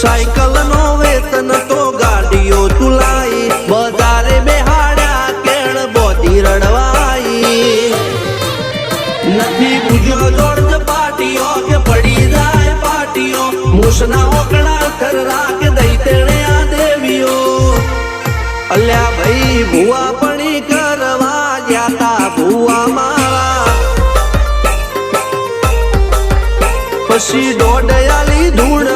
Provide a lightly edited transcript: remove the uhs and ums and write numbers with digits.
cycle no वेतन तो गाड़ियो तुलाई बजारे बेहाड़ा केण बोधी रड़वाई नथी बुझो जोड़ पाटियो के पड़ी जाए पाटियो मूसना ओकड़ा कर राख दई तेणे आ देवियो अल्या भाई भुआ पणी करवा जाता भुआ मारा पसी डोडयाली धूड़